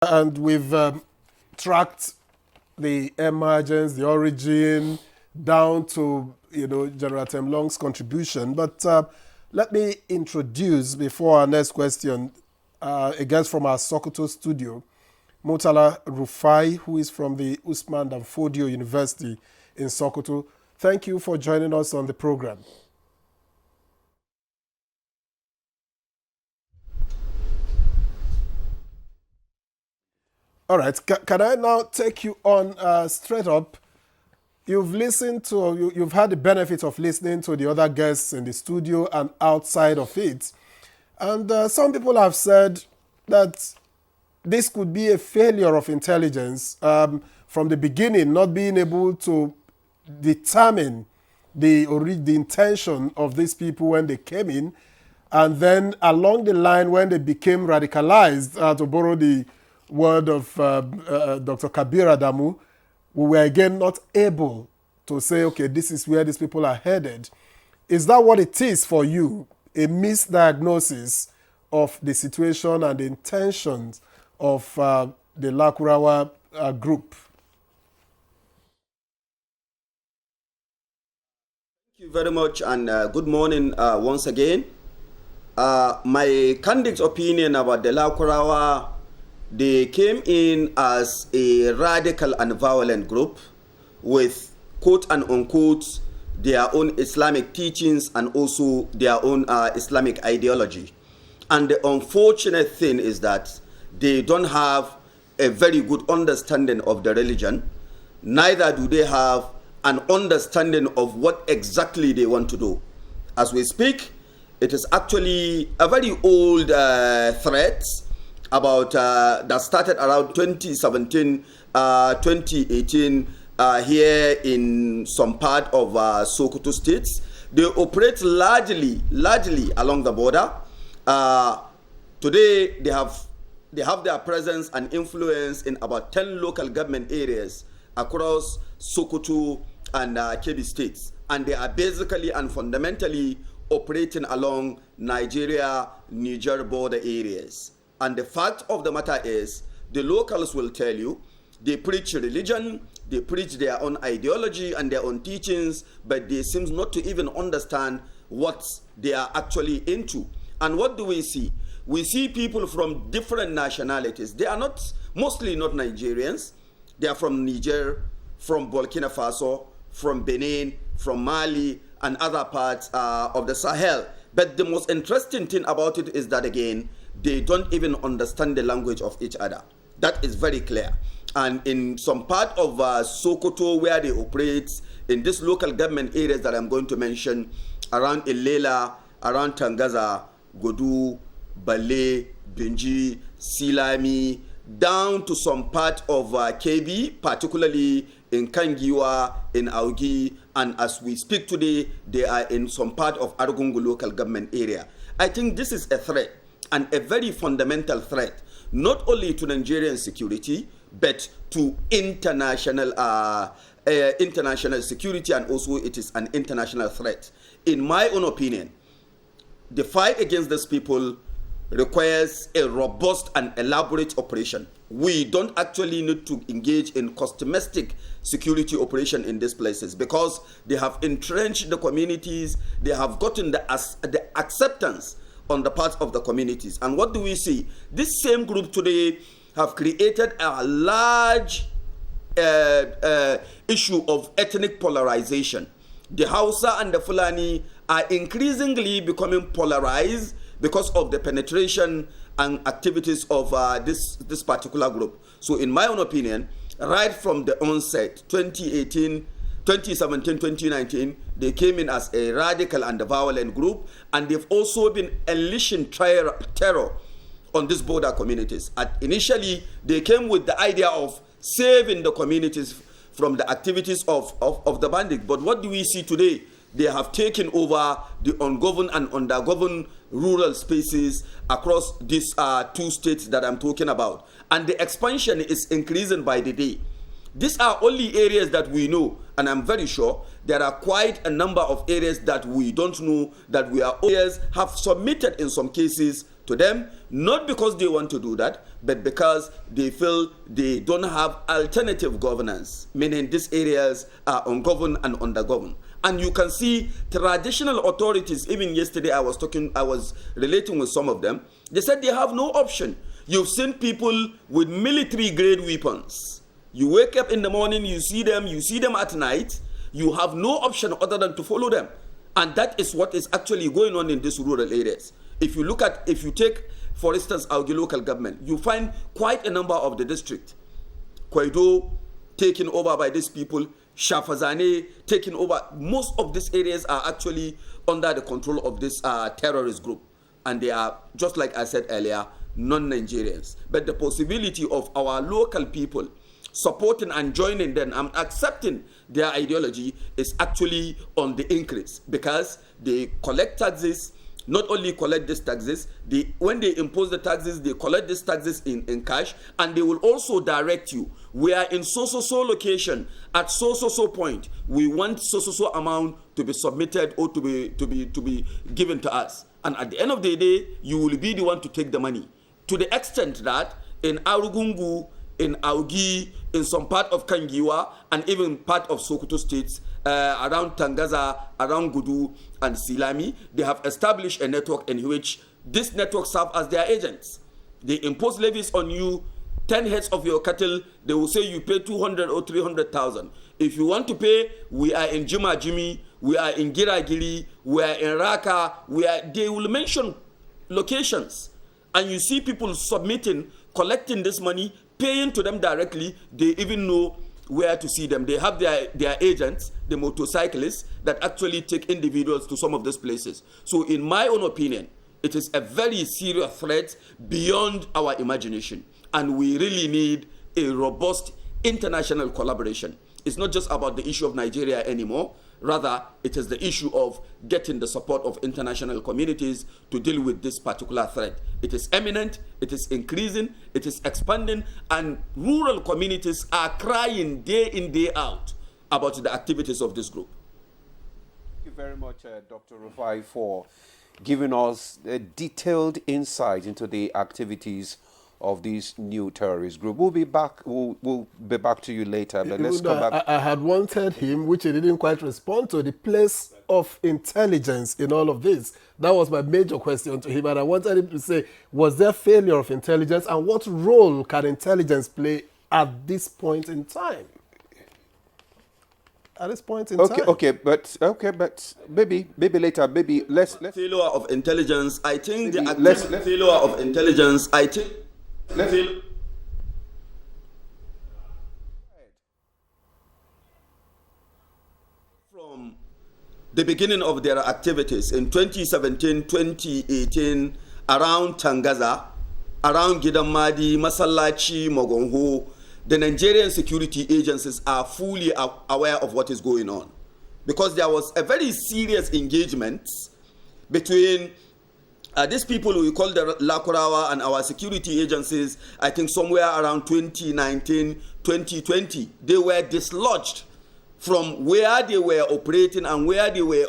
And we've tracked the emergence, the origin, down to, General Temlong's contribution. But let me introduce, before our next question, a guest from our Sokoto studio, Murtala Rufai, who is from the Usman Danfodio University in Sokoto. Thank you for joining us on the program. All right, can I now take you on straight up? You've had the benefit of listening to the other guests in the studio and outside of it. And some people have said that this could be a failure of intelligence from the beginning, not being able to determine the intention of these people when they came in. And then along the line, when they became radicalized, to borrow the word of Dr. Kabir Adamu, we were again not able to say, okay, this is where these people are headed. Is that what it is for you? A misdiagnosis of the situation and the intentions of the Lakurawa group? Thank you very much, and good morning once again. My candid opinion about the Lakurawa, they came in as a radical and violent group with, quote and unquote, their own Islamic teachings and also their own Islamic ideology. And the unfortunate thing is that they don't have a very good understanding of the religion. Neither do they have an understanding of what exactly they want to do. As we speak, it is actually a very old threat about that started around 2017, 2018 here in some part of Sokoto states. They operate largely along the border. Today they have their presence and influence in about 10 local government areas across Sokoto and Kebbi states, and they are basically and fundamentally operating along Nigeria-Niger border areas. And the fact of the matter is, the locals will tell you, they preach religion, they preach their own ideology and their own teachings, but they seem not to even understand what they are actually into. And what do we see? We see people from different nationalities. They are mostly not Nigerians. They are from Niger, from Burkina Faso, from Benin, from Mali, and other parts of the Sahel. But the most interesting thing about it is that, again, they don't even understand the language of each other. That is very clear. And in some part of Sokoto where they operate, in these local government areas that I'm going to mention, around Ilela, around Tangaza, Godu, Bale, Benji, Silami, down to some part of KB, particularly in Kangiwa, in Augi, and as we speak today, they are in some part of Argungu local government area. I think this is a threat, and a very fundamental threat, not only to Nigerian security, but to international security, and also it is an international threat. In my own opinion, the fight against these people requires a robust and elaborate operation. We don't actually need to engage in cosmetic security operation in these places, because they have entrenched the communities, they have gotten the acceptance on the part of the communities. And what do we see? This same group today have created a large issue of ethnic polarization. The Hausa and the Fulani are increasingly becoming polarized because of the penetration and activities of this particular group. So in my own opinion, right from the onset, 2018, 2017, 2019, they came in as a radical and a violent group, and they've also been unleashing terror on these border communities. Initially, they came with the idea of saving the communities from the activities of the bandits. But what do we see today? They have taken over the ungoverned and undergoverned rural spaces across these two states that I'm talking about. And the expansion is increasing by the day. These are only areas that we know, and I'm very sure there are quite a number of areas that we don't know, that we are areas have submitted in some cases to them, not because they want to do that, but because they feel they don't have alternative governance, meaning these areas are ungoverned and undergoverned. And you can see traditional authorities, even yesterday I was relating with some of them, they said they have no option. You've seen people with military grade weapons. You wake up in the morning, you see them at night, you have no option other than to follow them. And that is what is actually going on in these rural areas. If you take, for instance, Augie local government, you find quite a number of the district. Kwaido taken over by these people, Shafazane taken over. Most of these areas are actually under the control of this terrorist group. And they are, just like I said earlier, non-Nigerians. But the possibility of our local people supporting and joining them and accepting their ideology is actually on the increase, because they collect taxes. Not only collect these taxes, when they impose the taxes, they collect these taxes in cash, and they will also direct you. We are in so location at so point. We want so amount to be submitted or to be given to us. And at the end of the day, you will be the one to take the money. To the extent that in Arugungu, in Augie, in some part of Kangiwa, and even part of Sokoto states, around Tangaza, around Gudu and Silami, they have established a network in which this network serve as their agents. They impose levies on you, 10 heads of your cattle, they will say you pay 200 or 300,000. If you want to pay, we are in Jima Jimi, we are in Giragiri, we are in Raka, they will mention locations. And you see people submitting, collecting this money, paying to them directly. They even know where to see them. They have their agents, the motorcyclists, that actually take individuals to some of these places. So in my own opinion, it is a very serious threat beyond our imagination. And we really need a robust international collaboration. It's not just about the issue of Nigeria anymore. Rather, it is the issue of getting the support of international communities to deal with this particular threat. It is imminent, it is increasing, it is expanding, and rural communities are crying day in, day out about the activities of this group. Thank you very much, Dr. Rufai, for giving us a detailed insight into the activities of this new terrorist group. We'll be back to you later, but let's come back. I had wanted him, which he didn't quite respond to, the place of intelligence in all of this. That was my major question to him, and I wanted him to say, was there failure of intelligence, and what role can intelligence play at this point in time? At this point in time. Okay, but maybe later, maybe let's failure of intelligence. I think the failure of intelligence. I think. From the beginning of their activities in 2017, 2018, around Tangaza, around Gidamadi, Masallachi, Mogonho, the Nigerian security agencies are fully aware of what is going on, because there was a very serious engagement between these people we call the Lakurawa and our security agencies. I think somewhere around 2019, 2020, they were dislodged from where they were operating and where they were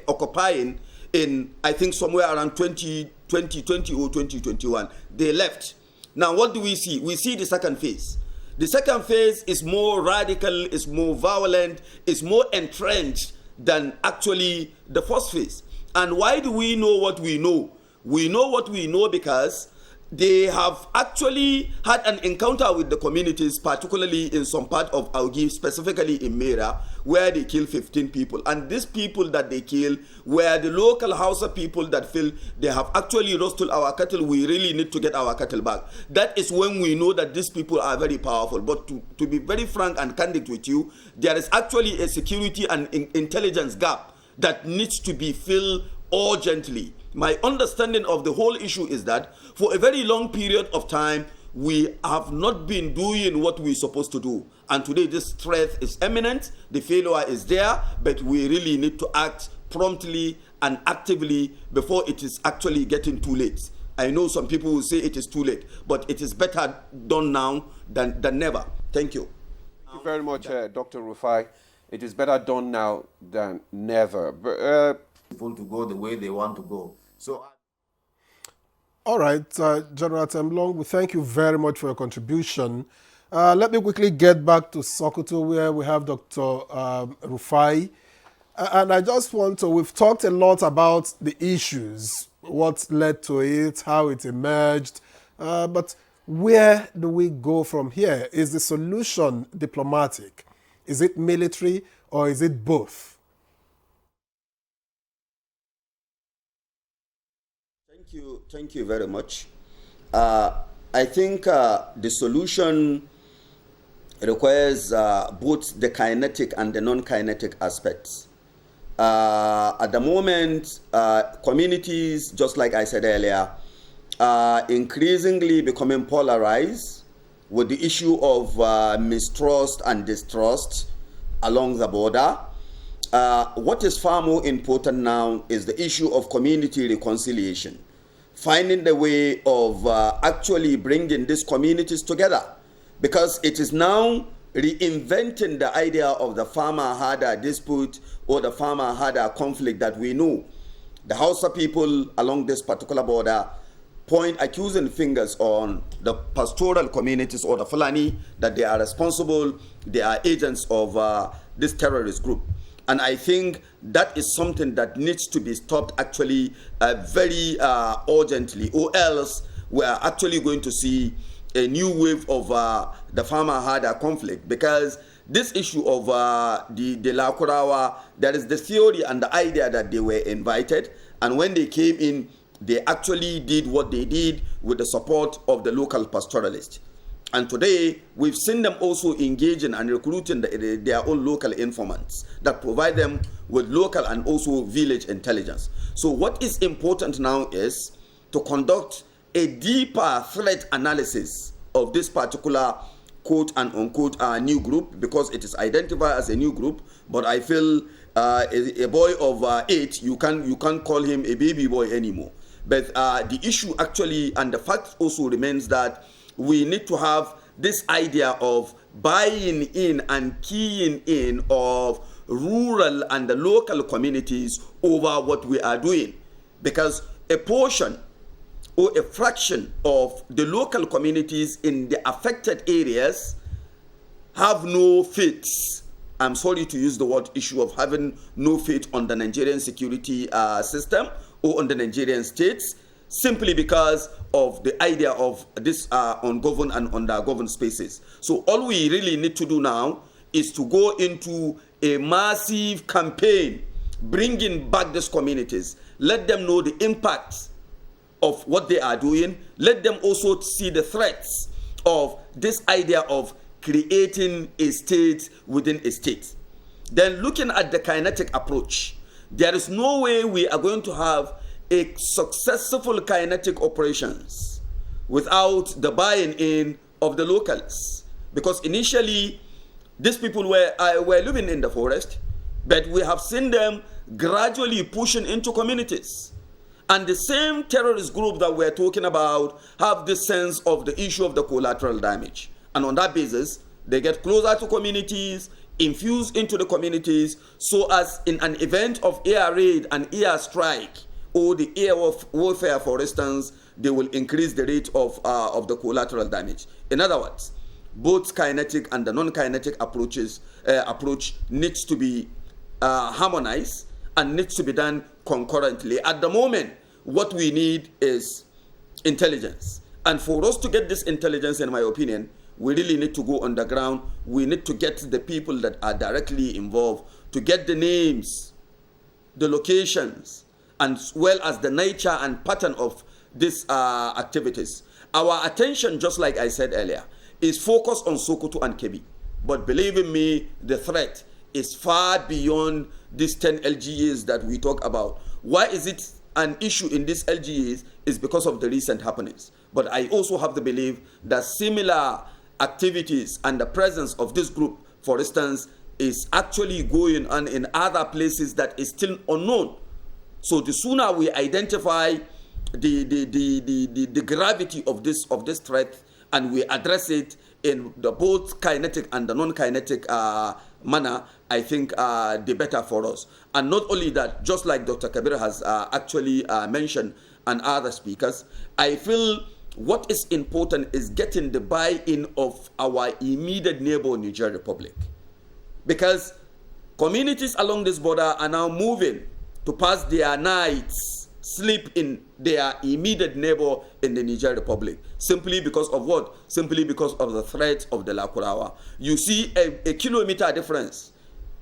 occupying in, I think, somewhere around 2020 or 2021. They left. Now, what do we see? We see the second phase. The second phase is more radical, is more violent, is more entrenched than actually the first phase. And why do we know what we know? We know what we know because they have actually had an encounter with the communities, particularly in some part of Augie, specifically in Mera, where they killed 15 people. And these people that they killed were the local Hausa people that feel they have actually roasted our cattle. We really need to get our cattle back. That is when we know that these people are very powerful. But to be very frank and candid with you, there is actually a security and intelligence gap that needs to be filled urgently. My understanding of the whole issue is that for a very long period of time, we have not been doing what we're supposed to do. And today this threat is imminent, the failure is there, but we really need to act promptly and actively before it is actually getting too late. I know some people will say it is too late, but it is better done now than never. Thank you. Thank you very much, Dr. Rufai. It is better done now than never. But, people to go the way they want to go. So All right, General Temlong, we thank you very much for your contribution. Let me quickly get back to Sokoto, where we have Dr. Rufai. And I just want to, we've talked a lot about the issues, what led to it, how it emerged, but where do we go from here? Is the solution diplomatic? Is it military, or is it both? Thank you very much. I think the solution requires both the kinetic and the non-kinetic aspects. At the moment, communities, just like I said earlier, are increasingly becoming polarized with the issue of mistrust and distrust along the border. What is far more important now is the issue of community reconciliation, finding the way of actually bringing these communities together, because it is now reinventing the idea of the farmer-herder dispute or the farmer-herder conflict that we know. The Hausa people along this particular border point accusing fingers on the pastoral communities or the Fulani that they are responsible, they are agents of this terrorist group. And I think that is something that needs to be stopped actually very urgently, or else we are actually going to see a new wave of the farmer-herder conflict, because this issue of the Lakurawa, there is the theory and the idea that they were invited, and when they came in, they actually did what they did with the support of the local pastoralists. And today, we've seen them also engaging and recruiting their own local informants that provide them with local and also village intelligence. So what is important now is to conduct a deeper threat analysis of this particular quote and unquote new group, because it is identified as a new group. But I feel a boy of 8, you can't call him a baby boy anymore. But the issue actually, and the fact also remains, that we need to have this idea of buying in and keying in of rural and the local communities over what we are doing, because a portion or a fraction of the local communities in the affected areas have no faith. I'm sorry to use the word issue of having no faith on the Nigerian security system or on the Nigerian states, simply because of the idea of this ungoverned and undergoverned spaces. So all we really need to do now is to go into a massive campaign, bringing back these communities, let them know the impact of what they are doing, let them also see the threats of this idea of creating a state within a state. Then looking at the kinetic approach, there is no way we are going to have a successful kinetic operations without the buying in of the locals. Because initially, these people were living in the forest, but we have seen them gradually pushing into communities. And the same terrorist group that we're talking about have this sense of the issue of the collateral damage. And on that basis, they get closer to communities, infuse into the communities, so as in an event of air raid and air strike, or the air warfare, for instance, they will increase the rate of the collateral damage. In other words, both kinetic and the non-kinetic approach needs to be harmonized and needs to be done concurrently. At the moment, what we need is intelligence. And for us to get this intelligence, in my opinion, we really need to go on the ground. We need to get the people that are directly involved, to get the names, the locations, as well as the nature and pattern of these activities. Our attention, just like I said earlier, is focused on Sokoto and Kebbi. But believe in me, the threat is far beyond these 10 LGAs that we talk about. Why is it an issue in these LGAs? Is because of the recent happenings. But I also have the belief that similar activities and the presence of this group, for instance, is actually going on in other places that is still unknown. So the sooner we identify the gravity of this threat, and we address it in the both kinetic and the non-kinetic manner, I think the better for us. And not only that, just like Dr. Kabir has actually mentioned, and other speakers, I feel what is important is getting the buy-in of our immediate neighbor, Niger Republic. Because communities along this border are now moving to pass their nights, sleep in their immediate neighbor in the Niger Republic. Simply because of what? Simply because of the threat of the Lakurawa. You see a kilometer difference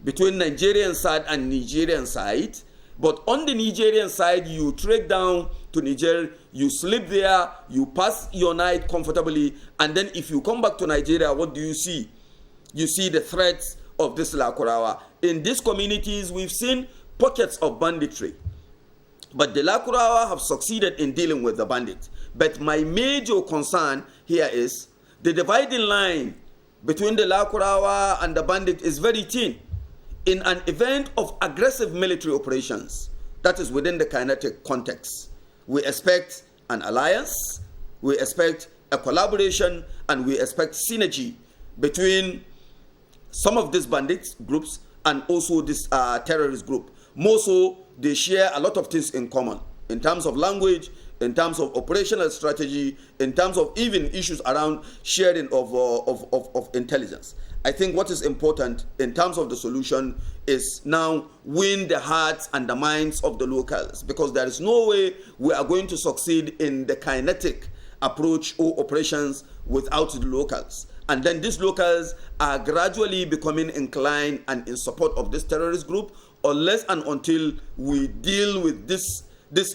between Nigerian side and Nigerian side. But on the Nigerian side, you trek down to Niger, you sleep there, you pass your night comfortably, and then if you come back to Nigeria, what do you see? You see the threats of this Lakurawa. In these communities, we've seen pockets of banditry. But the Lakurawa have succeeded in dealing with the bandits. But my major concern here is the dividing line between the Lakurawa and the bandit is very thin. In an event of aggressive military operations, that is within the kinetic context, we expect an alliance, we expect a collaboration, and we expect synergy between some of these bandits groups and also this terrorist group. More so, they share a lot of things in common in terms of language, in terms of operational strategy, in terms of even issues around sharing of intelligence. I think what is important in terms of the solution is now win the hearts and the minds of the locals, because there is no way we are going to succeed in the kinetic approach or operations without the locals. And then these locals are gradually becoming inclined and in support of this terrorist group, unless and until we deal with this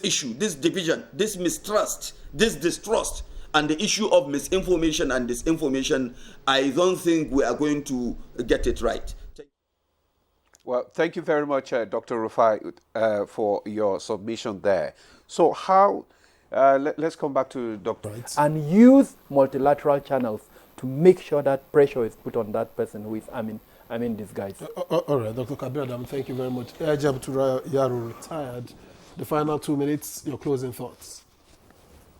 issue, this division, this mistrust, this distrust, and the issue of misinformation and disinformation. I don't think we are going to get it right. Well, thank you very much, Dr. Rufai, for your submission there. So how, let's come back to Dr. Right. And use multilateral channels to make sure that pressure is put on that person who is arming these guys. All right, Dr. Kabir Adam, thank you very much. Abuja Yaro retired. The final 2 minutes, your closing thoughts.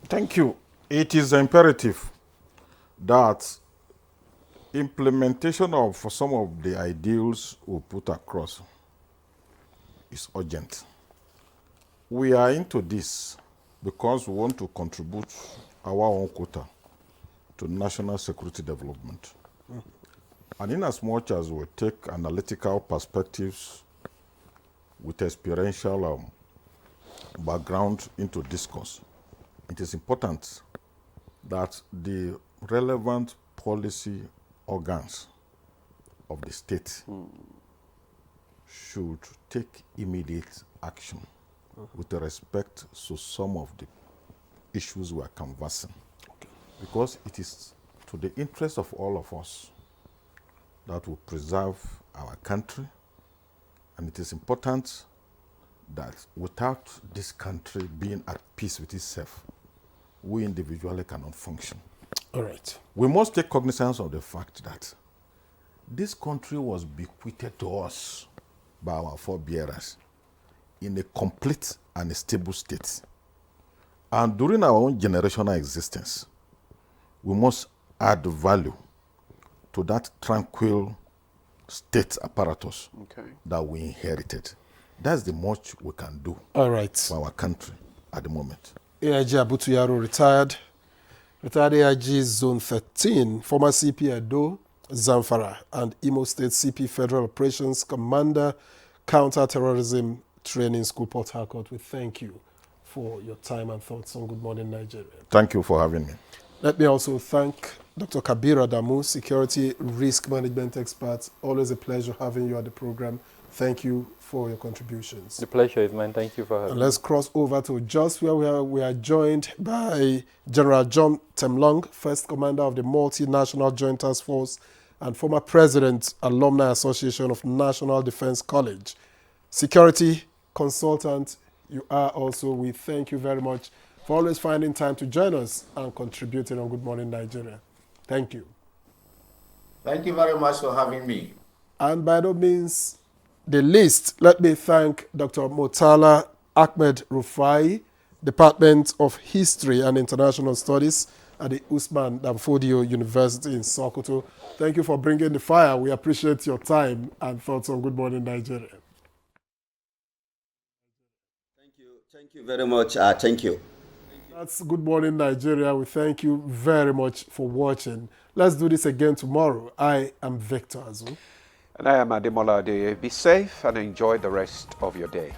Thank you. It is imperative that implementation of some of the ideals we put across is urgent. We are into this because we want to contribute our own quota to national security development. And in as much as we take analytical perspectives with experiential background into discourse, it is important that the relevant policy organs of the state should take immediate action with respect to some of the issues we are canvassing. Because it is to the interest of all of us that we preserve our country, and it is important that without this country being at peace with itself, we individually cannot function. All right. We must take cognizance of the fact that this country was bequeathed to us by our forebearers in a complete and stable state. And during our own generational existence, we must add value to that tranquil state apparatus that we inherited. That's the much we can do All right. for our country at the moment. AIG Abutu Yaro retired. Retired AIG Zone 13, former CP Edo, Zamfara, and Imo State CP Federal Operations Commander, Counter-Terrorism Training School, Port Harcourt. We thank you for your time and thoughts on Good Morning Nigeria. Thank you for having me. Let me also thank Dr. Kabir Adamu, Security Risk Management Expert. Always a pleasure having you at the program. Thank you for your contributions. The pleasure is mine. Thank you for having And me. let's cross over to Jos, where we are joined by General John Temlong, First Commander of the Multinational Joint Task Force and former President, Alumni Association of National Defense College. Security consultant, you are also. We thank you very much for always finding time to join us and contributing on Good Morning Nigeria. Thank you. Thank you very much for having me. And by no means the least, let me thank Dr. Murtala Ahmed Rufai, Department of History and International Studies at the Usman Danfodio University in Sokoto. Thank you for bringing the fire. We appreciate your time and thoughts on Good Morning Nigeria. Thank you very much. Thank you. That's Good Morning Nigeria. We thank you very much for watching. Let's do this again tomorrow. I am Victor Azu. And I am Ademola Ade. Be safe and enjoy the rest of your day.